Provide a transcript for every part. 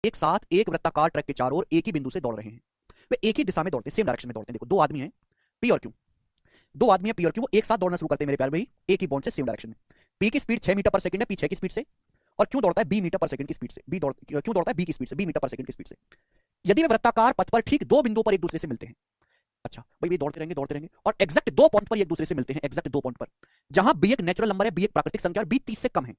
एक साथ एक वृत्ताकार ट्रैक के चारों ओर एक ही बिंदु से दौड़ रहे हैं। वे एक ही दिशा में दौड़ते, सेम डायरेक्शन में दौड़ते हैं। देखो दो आदमी हैं, पी और क्यू। दो आदमी हैं पी और क्यू, वो एक साथ दौड़ना शुरू करते हैं मेरे प्यारे भाई, एक ही बॉन्ड से, सेम डायरेक्शन में। पी की स्पीड 6 मीटर पर सेकंड है, पी 6 की स्पीड से, और क्यू दौड़ता है बी मीटर पर सेकंड की स्पीड से। क्यू दौड़ता है बी की स्पीड से, बी मीटर पर सेकंड की स्पीड से। यदि वे वृत्ताकार पथ पर ठीक दो बिंदुओं पर एक दूसरे से मिलते हैं, अच्छा भाई ये दौड़ते रहेंगे और एग्जैक्ट दो पॉइंट पर एक दूसरे से मिलते हैं, एग्जैक्ट दो पॉइंट पर, जहां बी एक नेचुरल नंबर है, बी एक प्राकृतिक संख्या और बी 30 से कम है।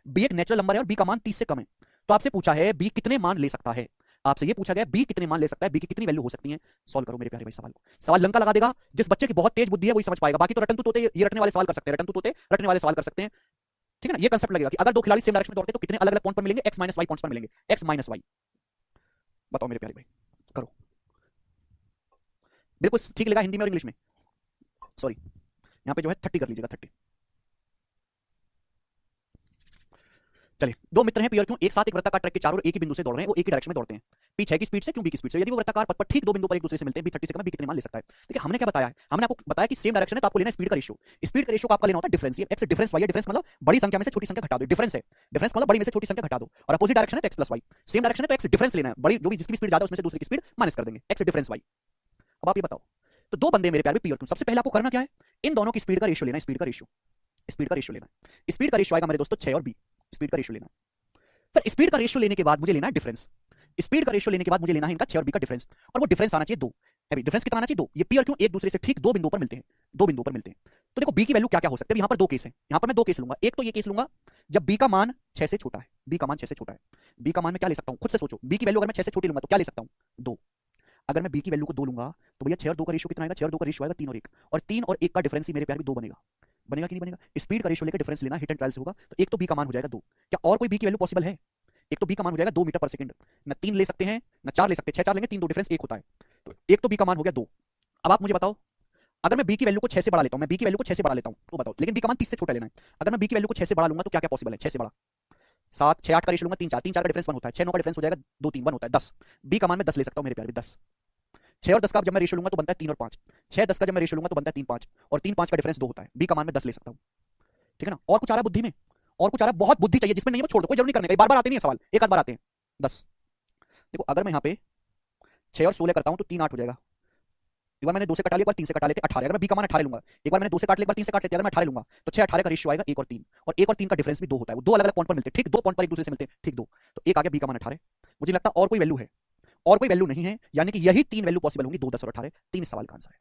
बी एक नेचुरल नंबर है और बी का मान 30 से कम है। तो आपसे पूछा है बी कितने मान ले सकता है, आपसे ये पूछा गया बी कितने मान ले सकता है, बी की कितनी वैल्यू हो सकती है। सॉल्व करो मेरे प्यारे भाई सवाल को। सवाल लंका लगा देगा, जिस बच्चे की बहुत तेज बुद्धि है वही समझ पाएगा। बाकी तो रटन तू तोते ये रटने वाले सवाल कर सकते हैं, रटन तू तोते रटने वाले सवाल कर सकते हैं। ठीक है ना, ये कंसेप्ट लगेगा कि अगर दो खिलाड़ी सेम डायरेक्शन में दौड़ते हैं तो कितने अलग अलग पॉइंट पर मिलेंगे, एक्स माइनस वाई पॉइंट्स पर मिलेंगे, एक्स माइनस वाई। बताओ मेरे प्यारे भाई, करो। बिल्कुल ठीक लगा हिंदी में और इंग्लिश में, सॉरी यहाँ पे जो है 30 कर लीजिएगा, 30। चलिए, दो मित्र हैं पी और क्यू, एक साथ एक वृत्ताकार ट्रैक के चारों ओर एक ही बिंदु से दौड़ रहे हैं, वो एक ही डायरेक्शन में दौड़ते हैं। पी 6 की स्पीड से, क्यू बी की स्पीड से। यदि वो वृत्ताकार पथ पर ठीक दो बिंदु पर एक दूसरे से मिलते हैं, बी 30 से कम है, बी कितने मान ले सकता है। देखिए हमने क्या बताया है, हमने आपको बताया कि सेम डायरेक्शन है तो आपको लेना है स्पीड का रेशियो। स्पीड का रेशियो आपका लेना होता है डिफरेंस। ये एक्स डिफरेंस वाई है, डिफरेंस मतलब बड़ी संख्या में से छोटी संख्या घटा दो, डिफरेंस है। डिफरेंस मतलब बड़ी में से छोटी संख्या घटा दो, और अपोजिट डायरेक्शन है तो X plus Y. Same direction है तो एक्स डिफरेंस लेना है, बड़ी जो भी जिसकी स्पीड ज्यादा है उसमें से दूसरे की स्पीड माइनस कर देंगे, एक्स डिफरेंस वाई। अब आप ये बताओ, तो दो बंदे मेरे प्यारे पी और क्यू, सबसे पहले आपको करना क्या है, इन दोनों की स्पीड का रेशियो लेना है, स्पीड का रेशियो, स्पीड का रेशियो लेना है। स्पीड का रेशियो आएगा मेरे दोस्तों 6 और बी, स्पीड का रेशियो लेना है। फिर स्पीड का रेशियो लेने के बाद मुझे लेना है डिफरेंस। स्पीड का रेशियो लेने के बाद मुझे लेना है इनका 6 और बी का डिफरेंस, और वो डिफरेंस आना चाहिए 2। अभी डिफरेंस कितना आना चाहिए 2। ये पी और क्यू एक दूसरे से ठीक दो बिंदुओं पर मिलते हैं, दो बिंदुओं पर मिलते हैं। तो देखो बी की वैल्यू क्या क्या हो सकती है, यहाँ पर दो केस है, यहाँ पर मैं दो केस लूंगा। एक तो ये केस लूंगा जब बी का मान 6 से छोटा है, बी का मान 6 से छोटा है। बी का मान मैं क्या ले सकता हूँ, खुद से सोचो, बी की वैल्यू अगर मैं 6 से छोटी लूंगा तो क्या ले सकता हूँ, 2। अगर मैं बी की वैल्यू को 2 लूंगा तो भैया 6 और 2 का रेशियो कितना आएगा, 6 और 2 का रेशियो आएगा 3 और 1, और 3 और 1 का डिफरेंस ही मेरे प्यार भी 2 बनेगा। बनेगा कि नहीं बनेगा। स्पीड का रेशियो लेकर डिफरेंस लेना हिट एंड ट्रायल से होगा, तो एक तो बी का मान हो जाएगा 2। क्या और कोई बी की वैल्यू पॉसिबल है, एक तो बी का मान हो जाएगा 2 मीटर पर सेकंड, ना 3 ले सकते हैं ना 4 ले सकते हैं, 6 4 लेंगे 3 2 डिफरेंस 1 होता है, तो एक तो बी का मान हो गया 2। अब आप मुझे बताओ, अगर मैं बी की वैल्यू को 6 से बढ़ा लेता हूं, मैं बी की वैल्यू को 6 से बढ़ा लेता हूं तो बताओ, लेकिन बी का मान 30 से छोटा लेना है। अगर मैं बी की वैल्यू को 6 से बढ़ा लूंगा तो क्या क्या पॉसिबल है, 6 से बढ़ा 7 6 8 का रेशियो लूंगा, 3 4 3 4 का डिफरेंस 1 होता है, 6 9 का डिफरेंस हो जाएगा 2 3 1 होता है 10। बी का मान मैं 10 ले सकता हूं मेरे प्यारे 10। 6 और 10 का जब मैं रेशियो लूंगा तो बनता है 3 और 5, 6 10 का जब मैं रेशियो लूंगा तो बनता है 3 5, और 3 5 का डिफरेंस 2 होता है। बी का मान मैं 10 ले सकता हूं। ठीक है ना, और कुछ आ रहा है बुद्धि में, और कुछ आ रहा है, बहुत बुद्धि चाहिए, जिसमें नहीं है वो छोड़ दो, कोई जरूरी नहीं करने का, बार बार आते नहीं है सवाल, एक आध बार आते हैं 10। देखो अगर मैं यहाँ पे 6 और 16 करता हूं तो 3 8 हो जाएगा। एक बार मैंने 2 से कटा लिया, एक बार 3 से कटा लेते 18। अगर मैं बी का मान 18 लूंगा, एक बार मैंने 2 से काट लिया, एक बार 3 से काट लेते, अगर मैं 18 लूंगा तो 6 18 का रेशियो आएगा 1 और 3, और 1 और 3 का डिफरेंस भी 2 होता है। वो दो अलग अलग पॉइंट पर मिलते हैं, ठीक दो पॉइंट पर एक दूसरे से मिलते हैं, ठीक दो। तो एक आ गया बी का मान 18। मुझे लगता है और कोई वैल्यू है, और कोई वैल्यू नहीं है, यानी कि यही तीन वैल्यू पॉसिबल होंगी, 2 10 और 18। 3 सवाल का आंसर है।